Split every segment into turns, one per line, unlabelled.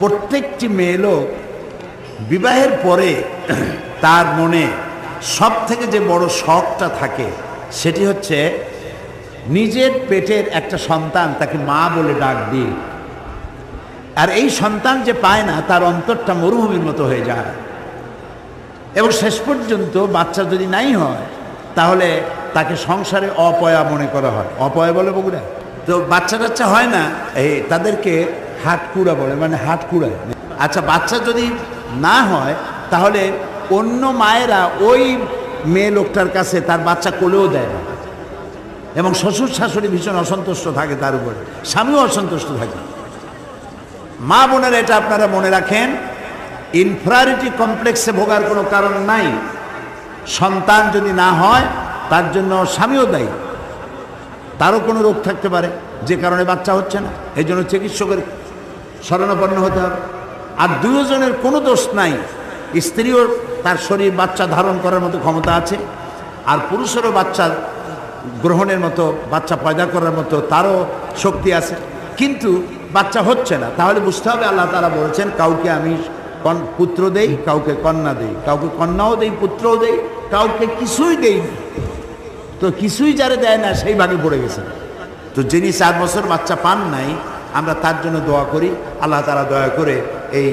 প্রত্যেকটি মেয়ে লোক বিবাহের পরে তার মনে সব থেকে যে বড় শখটা থাকে সেটি হচ্ছে নিজের পেটের একটা সন্তান তাকে মা বলে ডাক দিয়ে, আর এই সন্তান যে পায় না তার অন্তরটা মরুভূমির মতো হয়ে যায় এবং শেষ পর্যন্ত বাচ্চা যদি নাই হয় তাহলে তাকে সংসারে অপয়া মনে করা হয়। অপয়া বলে বগুড়া তো বাচ্চা টাচ্চা হয় না, এই তাদেরকে হাটকুড়া বলে, মানে হাটকুড়া। আচ্ছা, বাচ্চা যদি না হয় তাহলে অন্য মায়েরা ওই মেয়ে লোকটার কাছে তার বাচ্চা কোলেও দেয় না এবং শ্বশুর শাশুড়ি ভীষণ অসন্তুষ্ট থাকে, তার উপরে স্বামীও অসন্তুষ্ট থাকে। মা বোনের এটা আপনারা মনে রাখেন, ইনফেরিয়রিটি কমপ্লেক্সে ভোগার কোনো কারণ নাই। সন্তান যদি না হয় তার জন্য স্বামীও দায়ী, তারও কোনো রোগ থাকতে পারে যে কারণে বাচ্চা হচ্ছে না, এই জন্য চিকিৎসকের শরণাপন্ন হতে হবে। আর দুজনের কোনো দোষ নাই, স্ত্রীও তার শরীর বাচ্চা ধারণ করার মতো ক্ষমতা আছে, আর পুরুষেরও বাচ্চা গ্রহণের মতো, বাচ্চা পয়দা করার মতো তারও শক্তি আছে, কিন্তু বাচ্চা হচ্ছে না। তাহলে বুঝতে হবে আল্লাহ তাআলা বলেছেন কাউকে আমি পুত্র দেই, কাউকে কন্যা দেই, কাউকে কন্যাও দেই, পুত্রও দেই, কাউকে কিছুই দেই না। তো কিছুই যারে দেয় না সেই ভাগে পড়ে গেছে। তো যিনি 4 বছর বাচ্চা পান নাই, আমরা তার জন্য দোয়া করি, আল্লাহ তাআলা দয়া করে এই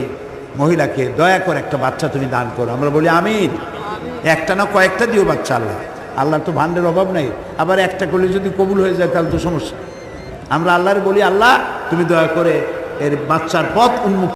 মহিলাকে দয়া করে একটা বাচ্চা তুমি দান করো। আমরা বলি আমিন। একটা না কয়েকটা দিও বাচ্চা, আল্লাহর তো ভান্ডের অভাব নাই। আবার একটা করলে যদি কবুল হয়ে যায় তাহলে তো সমস্যা। আমরা আল্লাহর বলি আল্লাহ তুমি দয়া করে এর বাচ্চার পথ উন্মুক্ত